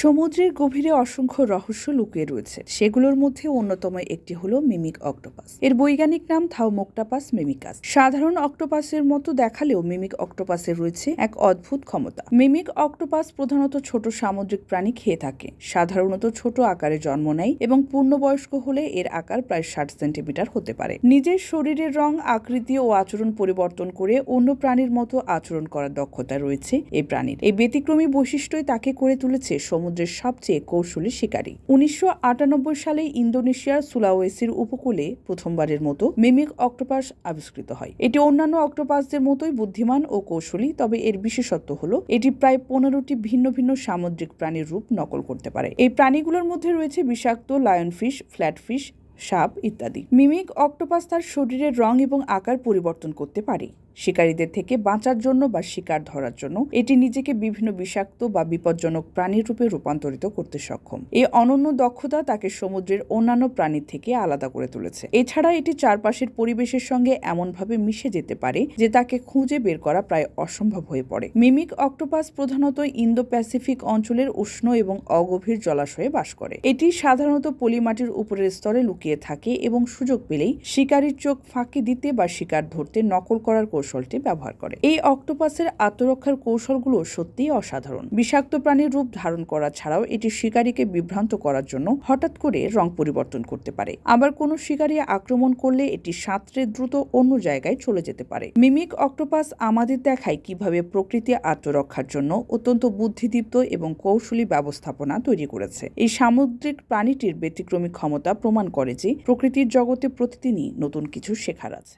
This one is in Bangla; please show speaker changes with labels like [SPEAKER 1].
[SPEAKER 1] সমুদ্রের গভীরে অসংখ্য রহস্য লুকিয়ে রয়েছে। সেগুলোর মধ্যে অন্যতম একটি হলো মিমিক অক্টোপাস। এর বৈজ্ঞানিক নাম থাউমোক্টাপাস মিমিকাস। সাধারণ অক্টোপাসের মতো দেখালেও মিমিক অক্টোপাসের রয়েছে এক অদ্ভুত ক্ষমতা। মিমিক অক্টোপাস প্রধানত ছোট সামুদ্রিক প্রাণী খেয়ে থাকে, সাধারণত ছোট আকারে জন্ম নেয় এবং পূর্ণবয়স্ক হলে এর আকার প্রায় 60 সেন্টিমিটার হতে পারে। নিজের শরীরের রং, আকৃতি ও আচরণ পরিবর্তন করে অন্য প্রাণীর মতো আচরণ করার দক্ষতা রয়েছে এই প্রাণীর। এই ব্যতিক্রমী বৈশিষ্ট্যই তাকে করে তুলেছে সমুদ্রের সবচেয়ে কৌশলী শিকারী। 1998 সালে ইন্দোনেশিয়ার সুলাওয়েসির উপকূলে প্রথমবারের মতো মিমিক অক্টোপাস আবিষ্কৃত হয়। এটি অন্যান্য অক্টোপাসদের মতোই বুদ্ধিমান ও কৌশলী, তবে এর বিশেষত্ব হলো এটি প্রায় 15টি ভিন্ন ভিন্ন সামুদ্রিক প্রাণীর রূপ নকল করতে পারে। এই প্রাণীগুলোর মধ্যে রয়েছে বিষাক্ত লায়নফিশ, ফ্ল্যাটফিশ, সাপ ইত্যাদি। মিমিক অক্টোপাস তার শরীরের রং এবং আকার পরিবর্তন করতে পারে। শিকারীদের থেকে বাঁচার জন্য বা শিকার ধরার জন্য এটি নিজেকে বিভিন্ন বিষাক্ত বা বিপজ্জনক প্রাণীর রূপে রূপান্তরিত করতে সক্ষম। এই অনন্য দক্ষতা তাকে সমুদ্রের অন্যান্য প্রাণীর থেকে আলাদা করে তুলেছে। এছাড়া এটি চারপাশের পরিবেশের সঙ্গে এমনভাবে মিশে যেতে পারে যে তাকে খুঁজে বের করা প্রায় অসম্ভব হয়ে পড়ে। মিমিক অক্টোপাস প্রধানত ইন্দো প্যাসিফিক অঞ্চলের উষ্ণ এবং অগভীর জলাশয়ে বাস করে। এটি সাধারণত পলিমাটির উপরের স্তরে লুকিয়ে থাকে এবং সুযোগ পেলেই শিকারীর চোখ ফাঁকি দিতে বা শিকার ধরতে নকল করার কৌশলটি ব্যবহার করে। এই অক্টোপাসের আত্মরক্ষার কৌশলগুলো সত্যিই অসাধারণ। বিষাক্ত প্রাণীর রূপ ধারণ করা ছাড়াও এটি শিকারীকে বিভ্রান্ত করার জন্য হঠাৎ করে রং পরিবর্তন করতে পারে। আবার কোনো শিকারী আক্রমণ করলে এটি সাঁতরে দ্রুত অন্য জায়গায় চলে যেতে পারে। মিমিক অক্টোপাস আমাদের দেখায় কিভাবে প্রকৃতি আত্মরক্ষার জন্য অত্যন্ত বুদ্ধিদীপ্ত এবং কৌশলী ব্যবস্থাপনা তৈরি করেছে। এই সামুদ্রিক প্রাণীটির ব্যতিক্রমী ক্ষমতা প্রমাণ করে যে প্রকৃতির জগতে প্রতিদিনই নতুন কিছু শেখার আছে।